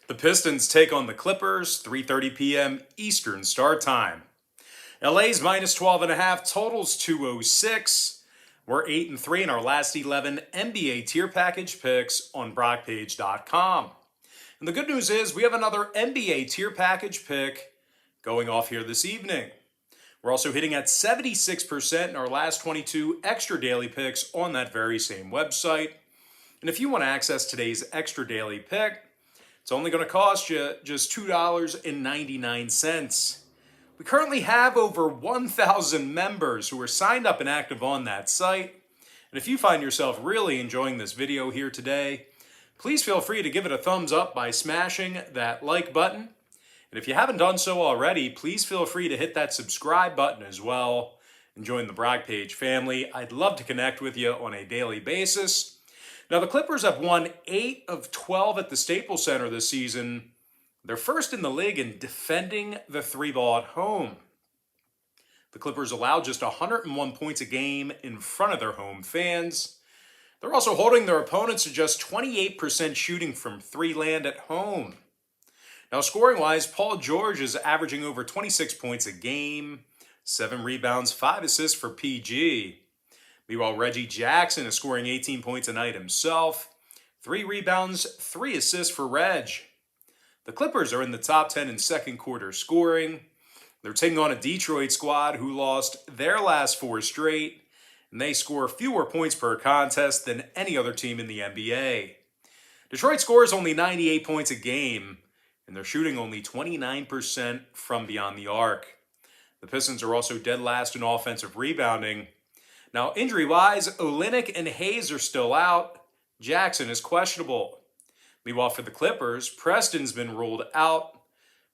The Pistons take on the Clippers, 3:30 p.m. Eastern Star Time. LA's minus 12.5, totals 206. We're 8-3 in our last 11 NBA tier package picks on BrockPage.com. And the good news is we have another NBA tier package pick going off here this evening. We're also hitting at 76% in our last 22 extra daily picks on that very same website. And if you want to access today's extra daily pick, it's only going to cost you just $2.99. We currently have over 1,000 members who are signed up and active on that site. And if you find yourself really enjoying this video here today, please feel free to give it a thumbs up by smashing that like button. And if you haven't done so already, please feel free to hit that subscribe button as well and join the Brock Page family. I'd love to connect with you on a daily basis. Now, the Clippers have won 8 of 12 at the Staples Center this season. They're first in the league in defending the three ball at home. The Clippers allow just 101 points a game in front of their home fans. They're also holding their opponents to just 28% shooting from three land at home. Now, scoring-wise, Paul George is averaging over 26 points a game, 7 rebounds, 5 assists for PG. Meanwhile, Reggie Jackson is scoring 18 points a night himself, 3 rebounds, 3 assists for Reg. The Clippers are in the top 10 in second quarter scoring. They're taking on a Detroit squad who lost their last 4 straight, and they score fewer points per contest than any other team in the NBA. Detroit scores only 98 points a game, and they're shooting only 29% from beyond the arc. The Pistons are also dead last in offensive rebounding. Now, injury-wise, Olynyk and Hayes are still out. Jackson is questionable. Meanwhile, for the Clippers, Preston's been ruled out.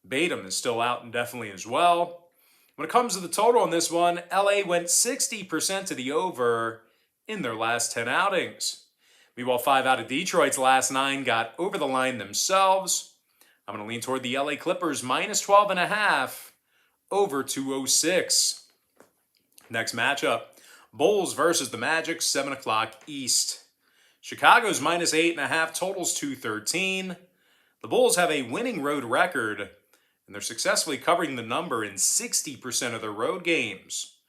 Batum is still out indefinitely as well. When it comes to the total on this one, LA went 60% to the over in their last 10 outings. Meanwhile, 5 out of Detroit's last 9 got over the line themselves. I'm going to lean toward the LA Clippers minus 12.5 over 206. Next matchup, Bulls versus the Magic, 7 o'clock East. Chicago's minus 8.5, totals 213. The Bulls have a winning road record, and they're successfully covering the number in 60% of their road games.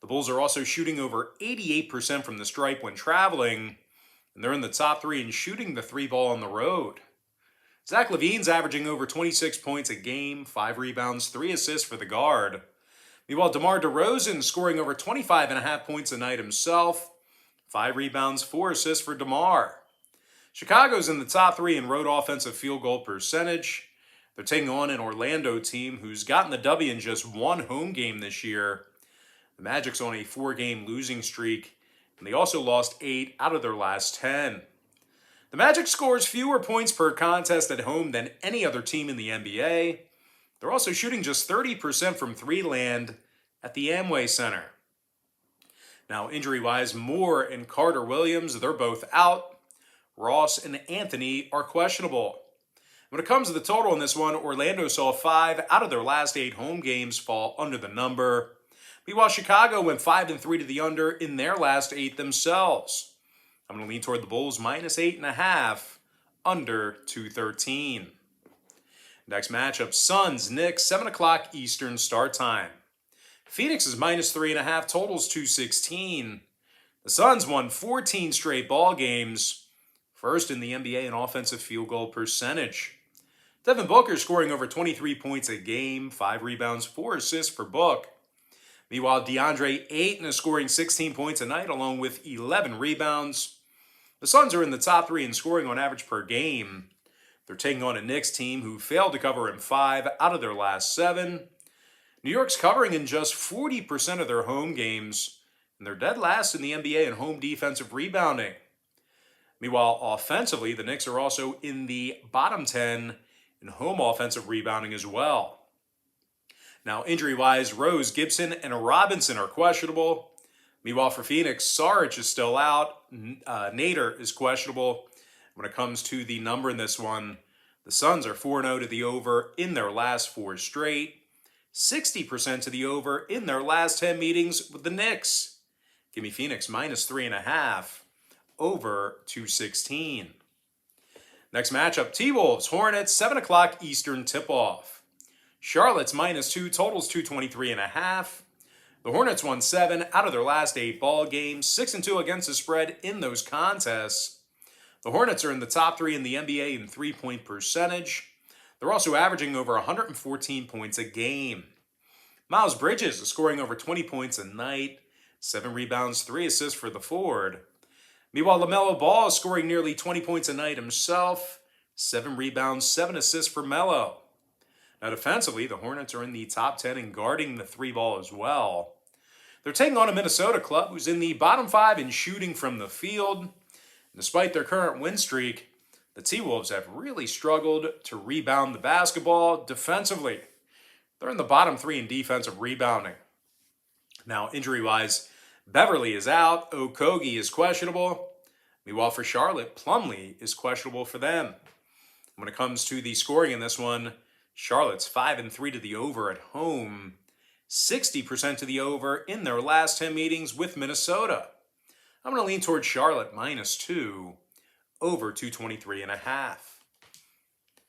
The Bulls are also shooting over 88% from the stripe when traveling, and they're in the top 3 in shooting the three ball on the road. Zach LaVine's averaging over 26 points a game, 5 rebounds, 3 assists for the guard. Meanwhile, DeMar DeRozan scoring over 25.5 points a night himself, 5 rebounds, 4 assists for DeMar. Chicago's in the top 3 in road offensive field goal percentage. They're taking on an Orlando team who's gotten the W in just 1 home game this year. The Magic's on a 4-game losing streak, and they also lost 8 out of their last 10. The Magic scores fewer points per contest at home than any other team in the NBA. They're also shooting just 30% from three land at the Amway Center. Now, injury-wise, Moore and Carter Williams, they're both out. Ross and Anthony are questionable. When it comes to the total in this one, Orlando saw 5 out of their last 8 home games fall under the number. Meanwhile, Chicago went 5-3 to the under in their last 8 themselves. I'm going to lean toward the Bulls minus 8.5, under 213. Next matchup, Suns, Knicks, 7 o'clock Eastern start time. Phoenix is minus 3.5, totals 216. The Suns won 14 straight ball games, first in the NBA in offensive field goal percentage. Devin Booker scoring over 23 points a game, 5 rebounds, 4 assists for Book. Meanwhile, DeAndre Ayton is scoring 16 points a night along with 11 rebounds. The Suns are in the top 3 in scoring on average per game. They're taking on a Knicks team who failed to cover in 5 out of their last 7. New York's covering in just 40% of their home games, and they're dead last in the NBA in home defensive rebounding. Meanwhile, offensively, the Knicks are also in the bottom 10 in home offensive rebounding as well. Now, injury-wise, Rose, Gibson, and Robinson are questionable. Meanwhile, for Phoenix, Saric is still out. Nader is questionable. When it comes to the number in this one, the Suns are 4-0 to the over in their last 4 straight, 60% to the over in their last 10 meetings with the Knicks. Give me Phoenix minus 3.5, over 216. Next matchup, T-Wolves, Hornets, 7 o'clock Eastern tip-off. Charlotte's -2, totals 223.5. The Hornets won 7 out of their last 8 ball games, 6-2 against the spread in those contests. The Hornets are in the top 3 in the NBA in three-point percentage. They're also averaging over 114 points a game. Miles Bridges is scoring over 20 points a night, 7 rebounds, 3 assists for the forward. Meanwhile, LaMelo Ball is scoring nearly 20 points a night himself, 7 rebounds, 7 assists for Melo. Now defensively, the Hornets are in the top 10 in guarding the 3-ball as well. They're taking on a Minnesota club who's in the bottom 5 in shooting from the field. Despite their current win streak, the T-Wolves have really struggled to rebound the basketball defensively. They're in the bottom 3 in defensive rebounding. Now, injury-wise, Beverly is out, Okogie is questionable. Meanwhile, for Charlotte, Plumlee is questionable for them. When it comes to the scoring in this one, Charlotte's 5-3 to the over at home, 60% to the over in their last 10 meetings with Minnesota. I'm going to lean towards Charlotte -2, over 223.5.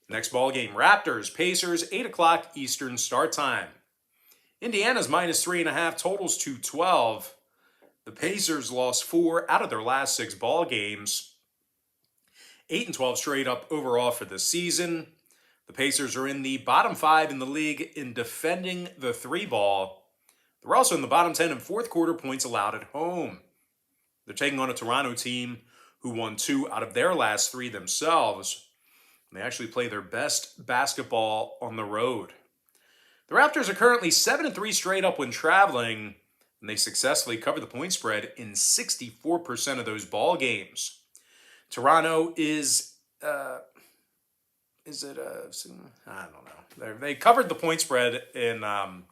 Next ball game, Raptors, Pacers, 8 o'clock Eastern start time. Indiana's -3.5, totals 212. The Pacers lost 4 out of their last 6 ball games. 8-12 straight up overall for the season. The Pacers are in the bottom 5 in the league in defending the 3-ball. They're also in the bottom 10 in fourth quarter points allowed at home. They're taking on a Toronto team who won 2 out of their last 3 themselves. And they actually play their best basketball on the road. The Raptors are currently 7-3 straight up when traveling, and they successfully cover the point spread in 64% of those ball games. Toronto is, I don't know. They covered the point spread in a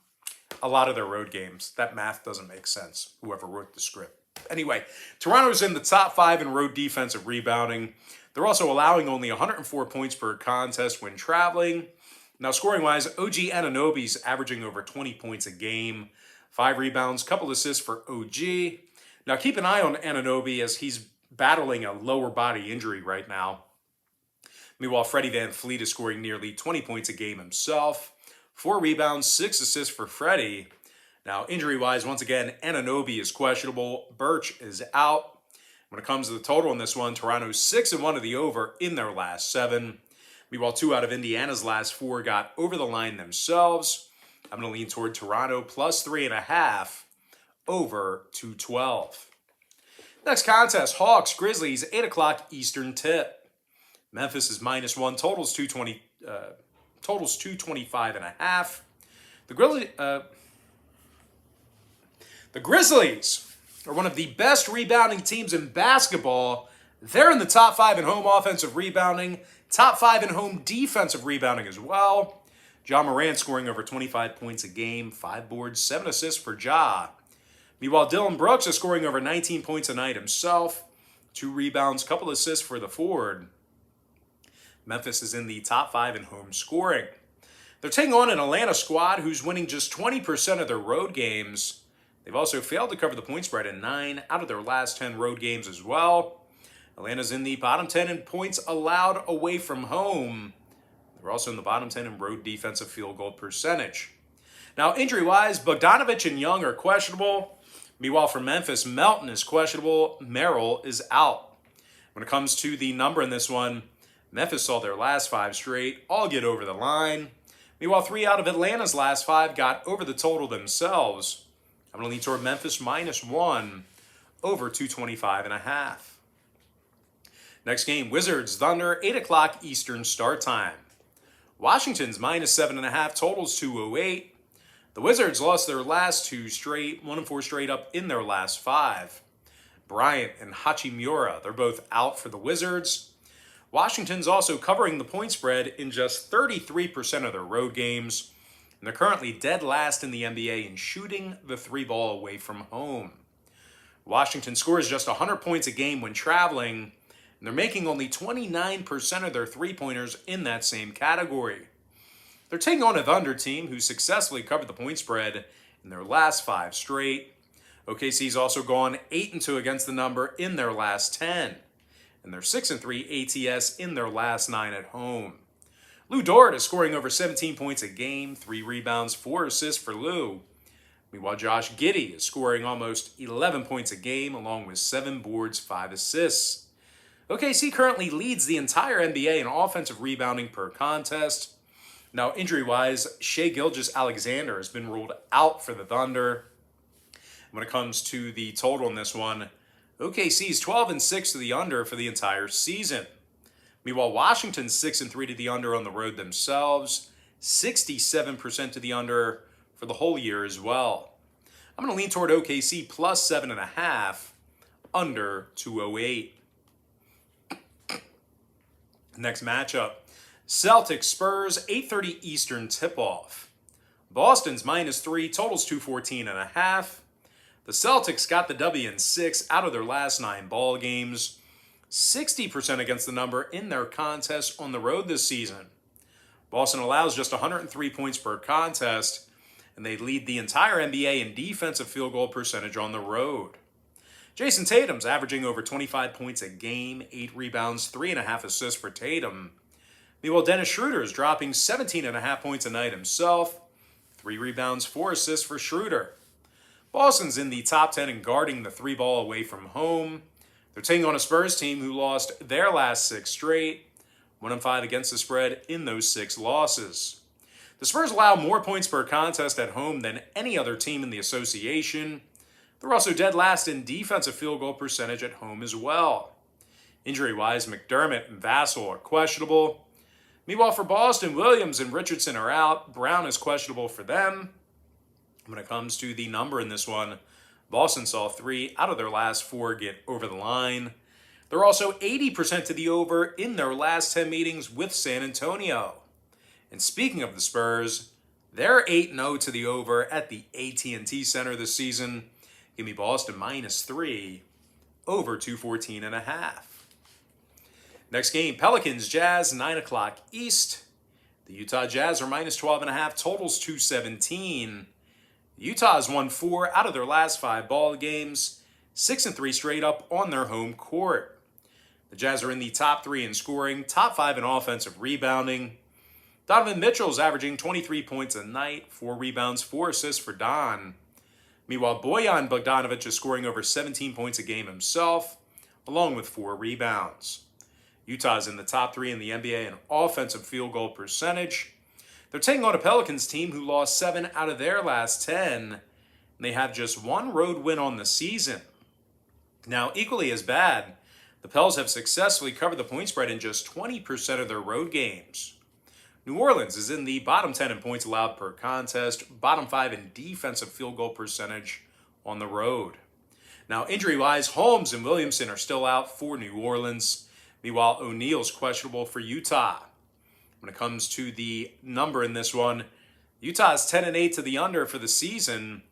lot of their road games. That math doesn't make sense, whoever wrote the script. Anyway, Toronto's in the top 5 in road defensive rebounding. They're also allowing only 104 points per contest when traveling. Now, scoring-wise, OG Anunoby's averaging over 20 points a game, 5 rebounds, couple assists for OG. Now, keep an eye on Anunoby as he's battling a lower body injury right now. Meanwhile, Freddie VanVleet is scoring nearly 20 points a game himself, 4 rebounds, 6 assists for Freddie. Now, injury-wise, once again, Anunoby is questionable. Birch is out. When it comes to the total in this one, Toronto's 6-1 to the over in their last 7. Meanwhile, 2 out of Indiana's last 4 got over the line themselves. I'm going to lean toward Toronto +3.5, over 212. Next contest, Hawks, Grizzlies, 8 o'clock Eastern tip. Memphis is -1, totals 225.5. The Grizzlies are one of the best rebounding teams in basketball. They're in the top 5 in home offensive rebounding, top 5 in home defensive rebounding as well. Ja Morant scoring over 25 points a game, 5 boards, 7 assists for Ja. Meanwhile, Dylan Brooks is scoring over 19 points a night himself, 2 rebounds, couple assists for the forward. Memphis is in the top 5 in home scoring. They're taking on an Atlanta squad who's winning just 20% of their road games. They've also failed to cover the point spread in 9 out of their last 10 road games as well. Atlanta's in the bottom 10 in points allowed away from home. They're also in the bottom 10 in road defensive field goal percentage. Now, injury-wise, Bogdanovich and Young are questionable. Meanwhile, for Memphis, Melton is questionable. Merrill is out. When it comes to the number in this one, Memphis saw their last 5 straight all get over the line. Meanwhile, 3 out of Atlanta's last 5 got over the total themselves. I'm going to lean toward Memphis -1, over 225.5. Next game, Wizards, Thunder, 8 o'clock Eastern start time. Washington's -7.5, totals 208. The Wizards lost their last 2 straight, 1-4 straight up in their last 5. Bryant and Hachimura, they're both out for the Wizards. Washington's also covering the point spread in just 33% of their road games. And they're currently dead last in the NBA in shooting the 3-ball away from home. Washington scores just 100 points a game when traveling, and they're making only 29% of their 3-pointers in that same category. They're taking on a Thunder team who successfully covered the point spread in their last 5 straight. OKC's also gone 8-2 against the number in their last 10. and they're 6-3 ATS in their last 9 at home. Lou Dort is scoring over 17 points a game, 3 rebounds, 4 assists for Lou. Meanwhile, Josh Giddey is scoring almost 11 points a game, along with 7 boards, 5 assists. OKC currently leads the entire NBA in offensive rebounding per contest. Now, injury-wise, Shai Gilgeous-Alexander has been ruled out for the Thunder. When it comes to the total in this one, OKC is 12-6 to the under for the entire season. Meanwhile, Washington's 6-3 to the under on the road themselves, 67% to the under for the whole year as well. I'm going to lean toward OKC plus 7.5, under 208. Next matchup, Celtics Spurs, 8:30 Eastern tip-off. Boston's -3, totals 214.5. The Celtics got the W in 6 out of their last 9 ball games, 60% against the number in their contests on the road this season. Boston allows just 103 points per contest, and they lead the entire NBA in defensive field goal percentage on the road. Jason Tatum's averaging over 25 points a game, 8 rebounds, 3.5 assists for Tatum. Meanwhile, Dennis Schroeder is dropping 17.5 points a night himself, 3 rebounds, 4 assists for Schroeder. Boston's in the top 10 in guarding the 3 ball away from home. They're taking on a Spurs team who lost their last 6 straight, 1-5 against the spread in those 6 losses. The Spurs allow more points per contest at home than any other team in the association. They're also dead last in defensive field goal percentage at home as well. Injury-wise, McDermott and Vassell are questionable. Meanwhile, for Boston, Williams and Richardson are out. Brown is questionable for them. When it comes to the number in this one, Boston saw 3 out of their last 4 get over the line. They're also 80% to the over in their last 10 meetings with San Antonio. And speaking of the Spurs, they're 8-0 to the over at the AT&T Center this season. Give me Boston -3, over 214.5. Next game, Pelicans Jazz, 9 o'clock East. The Utah Jazz are -12.5, totals 217. Utah has won 4 out of their last 5 ball games, 6-3 straight up on their home court. The Jazz are in the top 3 in scoring, top 5 in offensive rebounding. Donovan Mitchell's averaging 23 points a night, 4 rebounds, 4 assists for Don. Meanwhile, Bojan Bogdanovic is scoring over 17 points a game himself, along with 4 rebounds. Utah's in the top 3 in the NBA in offensive field goal percentage. They're taking on a Pelicans team who lost 7 out of their last 10, and they have just 1 road win on the season. Now, equally as bad, the Pels have successfully covered the point spread in just 20% of their road games. New Orleans is in the bottom 10 in points allowed per contest, bottom 5 in defensive field goal percentage on the road. Now, injury-wise, Holmes and Williamson are still out for New Orleans. Meanwhile, O'Neal's questionable for Utah. When it comes to the number in this one, Utah is 10-8 to the under for the season.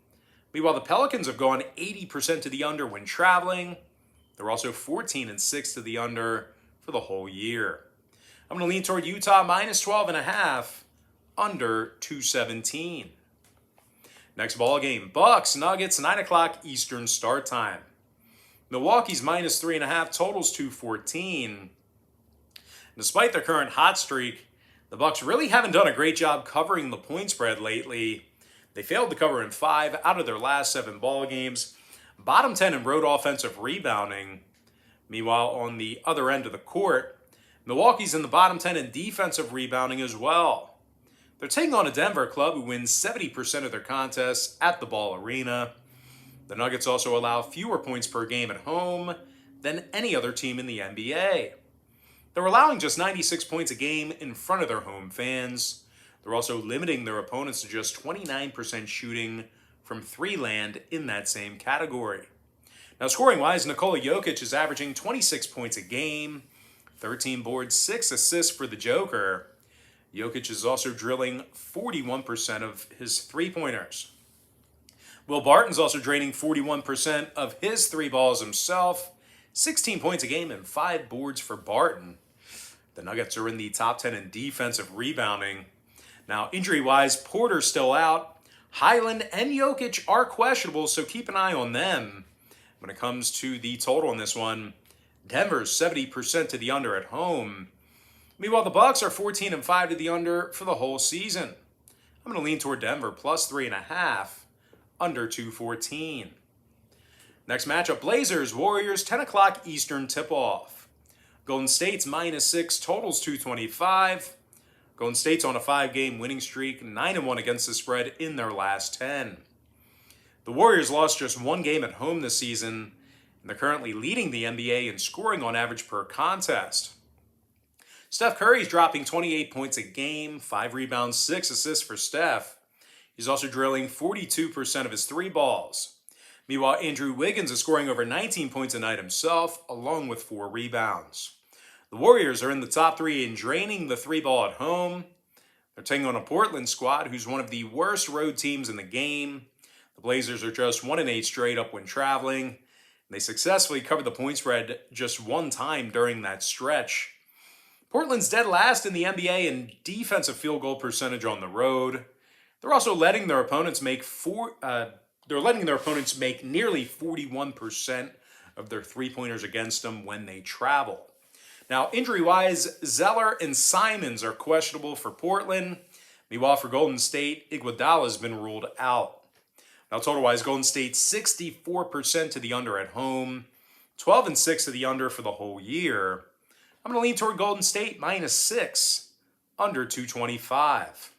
Meanwhile, the Pelicans have gone 80% to the under when traveling. They're also 14-6 to the under for the whole year. I'm going to lean toward Utah -12.5, under 217. Next ball game, Bucks Nuggets, 9 o'clock Eastern start time. Milwaukee's -3.5, totals 214. Despite their current hot streak, the Bucks really haven't done a great job covering the point spread lately. They failed to cover in 5 out of their last 7 ball games. Bottom 10 in road offensive rebounding. Meanwhile, on the other end of the court, Milwaukee's in the bottom 10 in defensive rebounding as well. They're taking on a Denver club who wins 70% of their contests at the Ball Arena. The Nuggets also allow fewer points per game at home than any other team in the NBA. They're allowing just 96 points a game in front of their home fans. They're also limiting their opponents to just 29% shooting from 3 land in that same category. Now, scoring-wise, Nikola Jokic is averaging 26 points a game, 13 boards, 6 assists for the Joker. Jokic is also drilling 41% of his three-pointers. Will Barton's also draining 41% of his 3 balls himself, 16 points a game and 5 boards for Barton. The Nuggets are in the top 10 in defensive rebounding. Now, injury-wise, Porter's still out. Highland and Jokic are questionable, so keep an eye on them. When it comes to the total in this one, Denver's 70% to the under at home. Meanwhile, the Bucks are 14-5 to the under for the whole season. I'm going to lean toward Denver plus 3.5, under 214. Next matchup, Blazers, Warriors, 10 o'clock Eastern tip-off. Golden State's -6, totals 225. Golden State's on a 5-game winning streak, 9-1 against the spread in their last 10. The Warriors lost just one game at home this season, and they're currently leading the NBA in scoring on average per contest. Steph Curry's dropping 28 points a game, 5 rebounds, 6 assists for Steph. He's also drilling 42% of his 3 balls. Meanwhile, Andrew Wiggins is scoring over 19 points a night himself, along with 4 rebounds. The Warriors are in the top 3 in draining the 3 ball at home. They're taking on a Portland squad who's one of the worst road teams in the game. The Blazers are just 1-8 straight up when traveling. They successfully covered the point spread just one time during that stretch. Portland's dead last in the NBA in defensive field goal percentage on the road. They're also letting their opponents make nearly 41% of their three-pointers against them when they travel. Now, injury-wise, Zeller and Simons are questionable for Portland. Meanwhile, for Golden State, Iguodala has been ruled out. Now, total-wise, Golden State 64% to the under at home, 12-6 to the under for the whole year. I'm going to lean toward Golden State -6, under 225.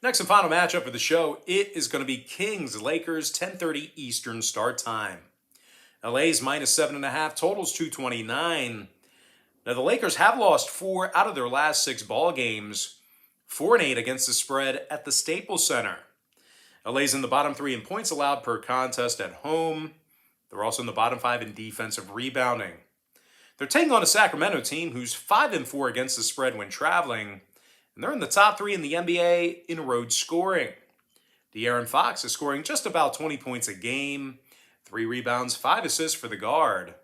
Next and final matchup of the show, it is going to be Kings-Lakers, 10:30 Eastern start time. LA's -7.5, totals 229. Now, the Lakers have lost 4 out of their last 6 ball games, 4-8 against the spread at the Staples Center. LA's in the bottom 3 in points allowed per contest at home. They're also in the bottom 5 in defensive rebounding. They're taking on a Sacramento team who's 5-4 against the spread when traveling, and they're in the top 3 in the NBA in road scoring. De'Aaron Fox is scoring just about 20 points a game, 3 rebounds, 5 assists for the guard.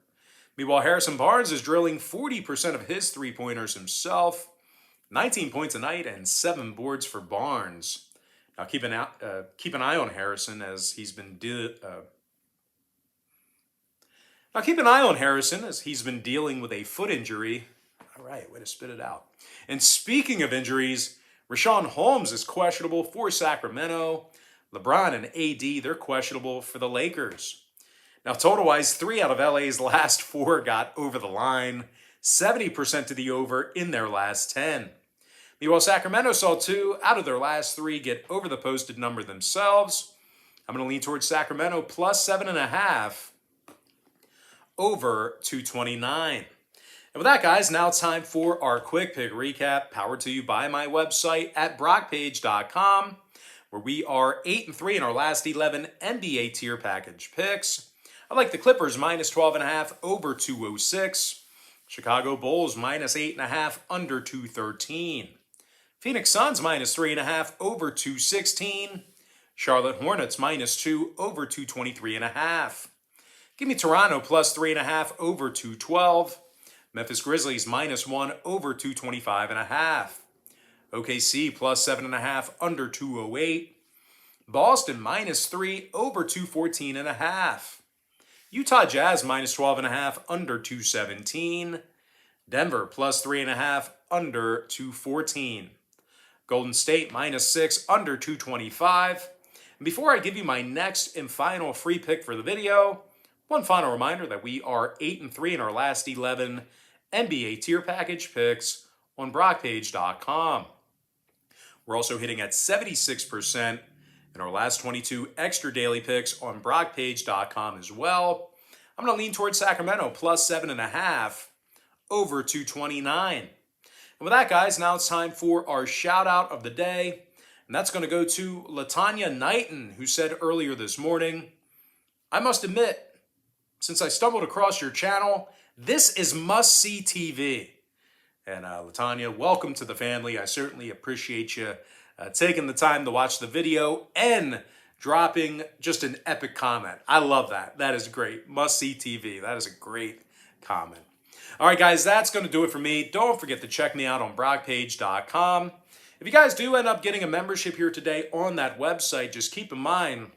Meanwhile, Harrison Barnes is drilling 40% of his three-pointers himself, 19 points a night and 7 boards for Barnes. Now keep an eye on Harrison as he's been dealing with a foot injury. All right, way to spit it out. And speaking of injuries, Richaun Holmes is questionable for Sacramento. LeBron and AD, they're questionable for the Lakers. Now, total-wise, 3 out of LA's last 4 got over the line, 70% to the over in their last 10. Meanwhile, Sacramento saw 2 out of their last 3 get over the posted number themselves. I'm going to lean towards Sacramento plus 7.5, over 229. And with that, guys, now it's time for our quick pick recap, powered to you by my website at brockpage.com, where we are 8-3 in our last 11 NBA tier package picks. I like the Clippers -12.5, over 206. Chicago Bulls -8.5, under 213. Phoenix Suns -3.5, over 216. Charlotte Hornets -2, over 223.5. Give me Toronto plus 3.5, over 212. Memphis Grizzlies -1, over 225.5. OKC plus 7.5, under 208. Boston -3, over 214.5. Utah Jazz -12.5, under 217. Denver plus 3.5, under 214. Golden State -6, under 225. And before I give you my next and final free pick for the video, one final reminder that we are 8-3 in our last 11 NBA tier package picks on brockpage.com. We're also hitting at 76% in our last 22 extra daily picks on brockpage.com as well. I'm going to lean towards Sacramento plus 7.5, over 229. And with that, guys, now it's time for our shout out of the day. And that's going to go to Latanya Knighton, who said earlier this morning, I must admit, since I stumbled across your channel, this is must-see TV. And Latanya, welcome to the family. I certainly appreciate you taking the time to watch the video and dropping just an epic comment. I love that. That is great. Must-see TV. That is a great comment. All right, guys, that's going to do it for me. Don't forget to check me out on brockpage.com. If you guys do end up getting a membership here today on that website, just keep in mind,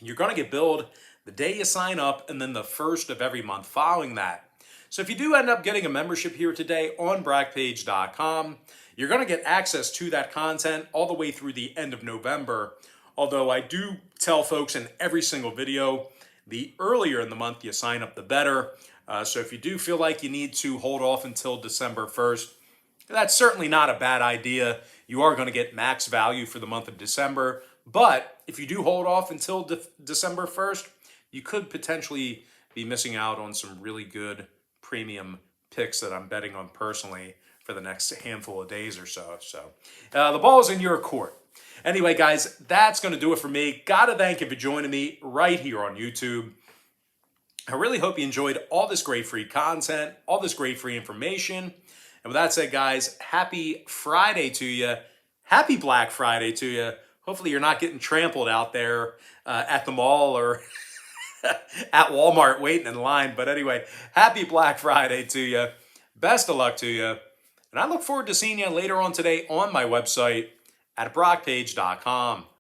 you're going to get billed the day you sign up and then the first of every month following that. So if you do end up getting a membership here today on BrackPage.com, you're going to get access to that content all the way through the end of November. Although I do tell folks in every single video, the earlier in the month you sign up, the better. So if you do feel like you need to hold off until December 1st, that's certainly not a bad idea. You are going to get max value for the month of December. But if you do hold off until December 1st, you could potentially be missing out on some really good premium picks that I'm betting on personally for the next handful of days or so. So the ball is in your court. Anyway, guys, that's going to do it for me. Gotta thank you for joining me right here on YouTube. I really hope you enjoyed all this great free content, all this great free information. And with that said, guys, happy Friday to you. Happy Black Friday to you. Hopefully you're not getting trampled out there at the mall or at Walmart waiting in line. But anyway, happy Black Friday to you. Best of luck to you. And I look forward to seeing you later on today on my website at BrockPage.com.